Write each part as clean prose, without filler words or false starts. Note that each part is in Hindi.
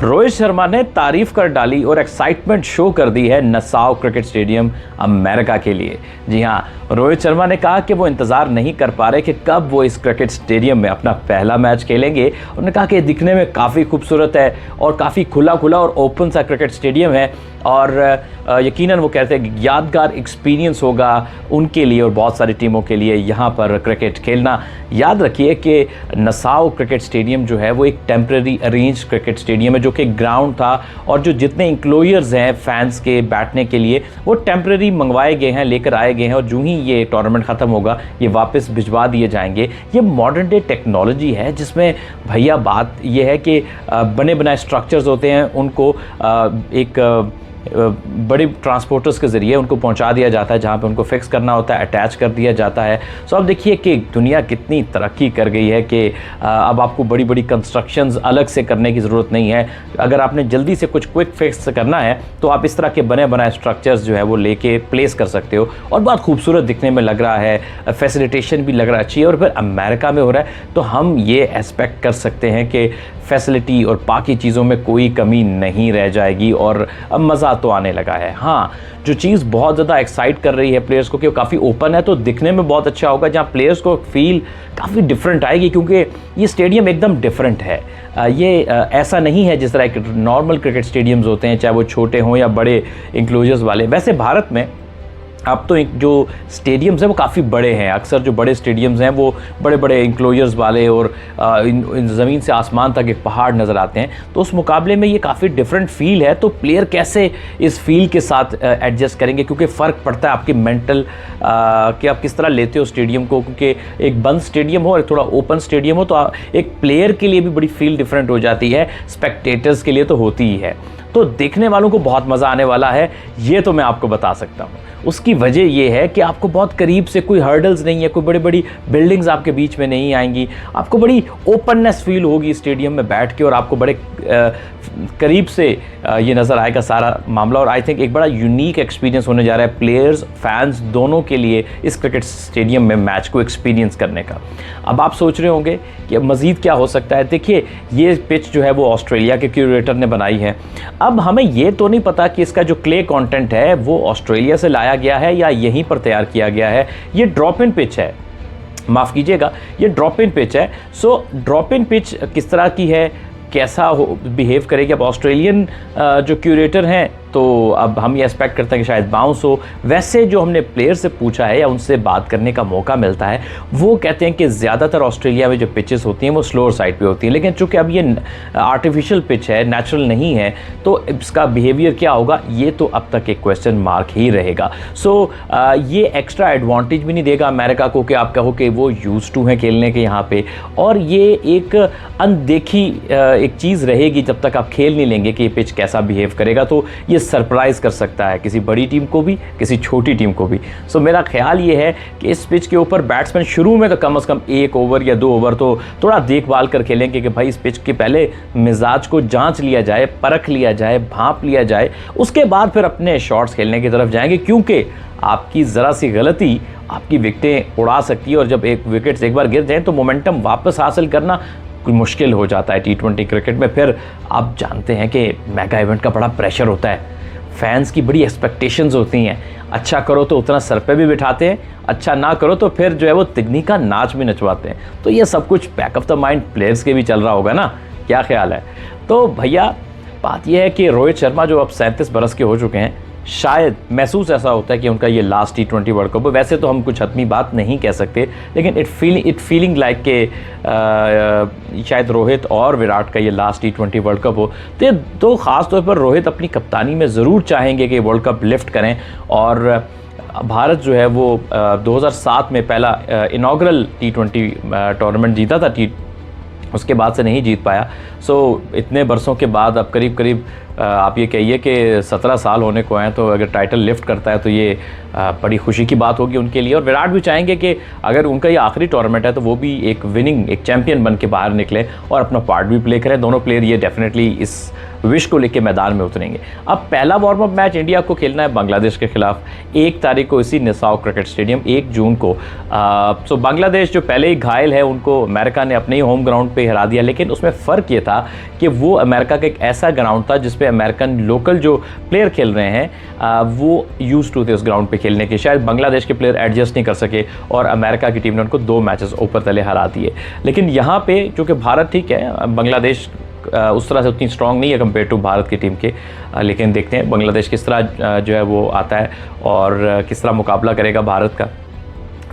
रोहित शर्मा ने तारीफ कर डाली और एक्साइटमेंट शो कर दी है नसाओ क्रिकेट स्टेडियम अमेरिका के लिए। जी हां, रोहित शर्मा ने कहा कि वो इंतज़ार नहीं कर पा रहे कि कब वो इस क्रिकेट स्टेडियम में अपना पहला मैच खेलेंगे। उन्होंने कहा कि दिखने में काफ़ी खूबसूरत है और काफ़ी खुला और ओपन सा क्रिकेट स्टेडियम है और यकीनन वो कहते हैं कि यादगार एक्सपीरियंस होगा उनके लिए और बहुत सारी टीमों के लिए यहाँ पर क्रिकेट खेलना। याद रखिए कि नसाओ क्रिकेट स्टेडियम जो है वो एक टेम्परेरी अरेंज क्रिकेट स्टेडियम है, जो कि ग्राउंड था और जो जितने इंक्लोजर्स हैं फैंस के बैठने के लिए वो टेम्परेरी मंगवाए गए हैं, लेकर आए गए हैं और जो ही ये टूर्नामेंट ख़त्म होगा ये वापस भिजवा दिए जाएंगे। ये मॉडर्न डे टेक्नोलॉजी है जिसमें भैया बात ये है कि बने बनाए स्ट्रक्चर्स होते हैं, उनको एक बड़े ट्रांसपोर्टर्स के ज़रिए उनको पहुंचा दिया जाता है, जहां पे उनको फिक्स करना होता है, अटैच कर दिया जाता है। सो अब देखिए कि दुनिया कितनी तरक्की कर गई है कि अब आपको बड़ी बड़ी कंस्ट्रक्शंस अलग से करने की ज़रूरत नहीं है। अगर आपने जल्दी से कुछ क्विक फिक्स करना है तो आप इस तरह के बने बनाए स्ट्रक्चर्स जो है वो लेके प्लेस कर सकते हो और बहुत खूबसूरत दिखने में लग रहा है, फैसिलिटेशन भी लग रहा अच्छी है और फिर अमेरिका में हो रहा है तो हम ये एक्सपेक्ट कर सकते हैं कि फैसिलिटी और बाकी चीज़ों में कोई कमी नहीं रह जाएगी और अब मज़ा तो आने लगा है। हाँ, जो चीज़ बहुत ज़्यादा एक्साइट कर रही है प्लेयर्स को कि वो काफ़ी ओपन है तो दिखने में बहुत अच्छा होगा, जहाँ प्लेयर्स को फील काफ़ी डिफरेंट आएगी क्योंकि ये स्टेडियम एकदम डिफरेंट है। ये ऐसा नहीं है जिस तरह एक नॉर्मल क्रिकेट स्टेडियम्स होते हैं, चाहे वो छोटे हों या बड़े इंक्लोजर्स वाले। वैसे भारत में अब तो एक जो स्टेडियम्स हैं वो काफ़ी बड़े हैं, अक्सर जो बड़े स्टेडियम्स हैं वो बड़े बड़े इंक्लोजर्स वाले और इन ज़मीन से आसमान तक एक पहाड़ नज़र आते हैं, तो उस मुकाबले में ये काफ़ी डिफरेंट फील है। तो प्लेयर कैसे इस फील के साथ एडजस्ट करेंगे, क्योंकि फ़र्क पड़ता है आपकी मेंटल कि आप किस तरह लेते हो स्टेडियम को, क्योंकि एक बंद स्टेडियम हो और थोड़ा ओपन स्टेडियम हो तो एक प्लेयर के लिए भी बड़ी फील डिफरेंट हो जाती है, स्पेक्टेटर्स के लिए तो होती ही है। तो देखने वालों को बहुत मज़ा आने वाला है, ये तो मैं आपको बता सकता हूँ। उसकी वजह यह है कि आपको बहुत करीब से कोई हर्डल्स नहीं है, कोई बड़ी बड़ी बिल्डिंग्स आपके बीच में नहीं आएंगी, आपको बड़ी ओपननेस फील होगी स्टेडियम में बैठ के और आपको बड़े करीब से ये नज़र आएगा सारा मामला। और आई थिंक एक बड़ा यूनिक एक्सपीरियंस होने जा रहा है प्लेयर्स फैंस दोनों के लिए इस क्रिकेट स्टेडियम में मैच को एक्सपीरियंस करने का। अब आप सोच रहे होंगे कि अब मज़ीद क्या हो सकता है। देखिए, ये पिच जो है वो ऑस्ट्रेलिया के क्यूरेटर ने बनाई है। अब हमें ये तो नहीं पता कि इसका जो क्ले कंटेंट है वो ऑस्ट्रेलिया से लाया गया है या यहीं पर तैयार किया गया है। ये ड्रॉप इन पिच है, माफ़ कीजिएगा, ये ड्रॉप इन पिच है। सो ड्रॉप इन पिच किस तरह की है, कैसा बिहेव करेगी, अब ऑस्ट्रेलियन जो क्यूरेटर हैं तो अब हम ये एक्सपेक्ट करते हैं कि शायद बाउंस हो। वैसे जो हमने प्लेयर से पूछा है या उनसे बात करने का मौका मिलता है वो कहते हैं कि ज़्यादातर ऑस्ट्रेलिया में जो पिचेस होती हैं वो स्लोअर साइड पे होती हैं, लेकिन चूंकि अब ये आर्टिफिशियल पिच है, नेचुरल नहीं है, तो इसका बिहेवियर क्या होगा ये तो अब तक एक क्वेश्चन मार्क ही रहेगा। सो ये एक्स्ट्रा एडवांटेज भी नहीं देगा अमेरिका को कि आप कहो कि वो यूज टू हैं खेलने के यहाँ पे, और ये एक अनदेखी एक चीज़ रहेगी जब तक आप खेल नहीं लेंगे कि ये पिच कैसा बिहेव करेगा। तो ये सरप्राइज़ कर सकता है किसी बड़ी टीम को भी, किसी छोटी टीम को भी। सो मेरा ख्याल ये है कि इस पिच के ऊपर बैट्समैन शुरू में तो कम से कम 1 ओवर या 2 ओवर तो थोड़ा देखभाल कर खेलेंगे कि भाई इस पिच के पहले मिजाज को जांच लिया जाए, परख लिया जाए, भांप लिया जाए, उसके बाद फिर अपने शॉट्स खेलने की तरफ जाएंगे, क्योंकि आपकी ज़रा सी गलती आपकी विकेटें उड़ा सकती है और जब एक विकेट्स एक बार गिर जाए तो मोमेंटम वापस हासिल करना कोई मुश्किल हो जाता है T20 क्रिकेट में। फिर आप जानते हैं कि मेगा इवेंट का बड़ा प्रेशर होता है, फैंस की बड़ी एक्सपेक्टेशंस होती हैं, अच्छा करो तो उतना सर पे भी बिठाते हैं, अच्छा ना करो तो फिर जो है वो तिगनी का नाच भी नचवाते हैं। तो ये सब कुछ back of the mind players के भी चल रहा होगा ना, क्या ख्याल है। तो भैया बात यह है कि रोहित शर्मा जो अब 37 बरस के हो चुके हैं, शायद महसूस ऐसा होता है कि उनका ये लास्ट T20 वर्ल्ड कप हो। वैसे तो हम कुछ हतमी बात नहीं कह सकते, लेकिन इट फीलिंग लाइक के शायद रोहित और विराट का ये लास्ट T20 वर्ल्ड कप हो। तो ये दो ख़ास तौर पर रोहित अपनी कप्तानी में ज़रूर चाहेंगे कि वर्ल्ड कप लिफ्ट करें, और भारत जो है वो 2007 में पहला इनॉग्रल T20 टूर्नामेंट जीता था, उसके बाद से नहीं जीत पाया। सो इतने बरसों के बाद अब करीब करीब आप ये कहिए कि 17 साल होने को हैं, तो अगर टाइटल लिफ्ट करता है तो ये बड़ी खुशी की बात होगी उनके लिए। और विराट भी चाहेंगे कि अगर उनका ये आखिरी टूर्नामेंट है तो वो भी एक विनिंग, एक चैंपियन बन के बाहर निकले और अपना पार्ट भी प्ले करें। दोनों प्लेयर ये डेफिनेटली इस विश को लेकर मैदान में उतरेंगे। अब पहला वार्म अप मैच इंडिया को खेलना है बांग्लादेश के खिलाफ 1 तारीख को इसी निसाओ क्रिकेट स्टेडियम, 1 जून को। तो बांग्लादेश जो पहले ही घायल है, उनको अमेरिका ने अपने ही होम ग्राउंड पे हरा दिया, लेकिन उसमें फ़र्क ये था कि वो अमेरिका का एक ऐसा ग्राउंड था जिस पे अमेरिकन लोकल जो प्लेयर खेल रहे हैं वो यूज टू थे उस ग्राउंड पे खेलने के। शायद बांग्लादेश के प्लेयर एडजस्ट नहीं कर सके और अमेरिका की टीम ने उनको 2 मैचेस ऊपर तले हरा दिए। लेकिन यहाँ पे चूँकि भारत ठीक है, बांग्लादेश उस तरह से उतनी स्ट्रांग नहीं है कंपेयर टू भारत की टीम के, लेकिन देखते हैं बांग्लादेश किस तरह जो है वो आता है और किस तरह मुकाबला करेगा भारत का।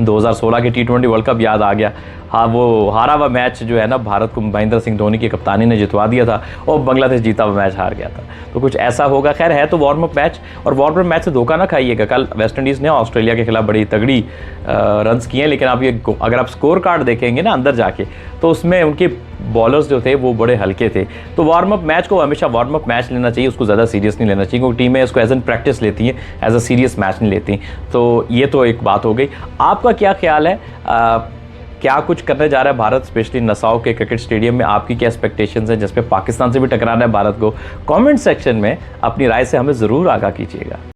2016 के T20 वर्ल्ड कप याद आ गया। हाँ, वो हारा हुआ मैच जो है ना, भारत को महेंद्र सिंह धोनी की कप्तानी ने जितवा दिया था और बांग्लादेश जीता हुआ मैच हार गया था। तो कुछ ऐसा होगा। खैर, है तो वार्म अप मैच, और वार्म अप मैच से धोखा ना खाइएगा। कल वेस्ट इंडीज़ ने ऑस्ट्रेलिया के खिलाफ बड़ी तगड़ी रन्स किए हैं, लेकिन आप ये अगर आप स्कोर कार्ड देखेंगे ना अंदर जाके, तो उसमें उनके बॉलर्स जो थे वो बड़े हल्के थे। तो वार्म अप मैच को हमेशा वार्म अप मैच लेना चाहिए, उसको ज़्यादा सीरियस नहीं लेना चाहिए, क्योंकि टीमें इसको एज एन प्रैक्टिस लेती हैं, एज अ सीरियस मैच नहीं लेती। तो ये तो एक बात हो गई। आपका क्या ख्याल है, क्या कुछ करने जा रहा है भारत, स्पेशली नसाओ के क्रिकेट स्टेडियम में? आपकी क्या एक्सपेक्टेशंस हैं, जिसपे पाकिस्तान से भी टकराना है भारत को? कमेंट सेक्शन में अपनी राय से हमें ज़रूर आगाह कीजिएगा।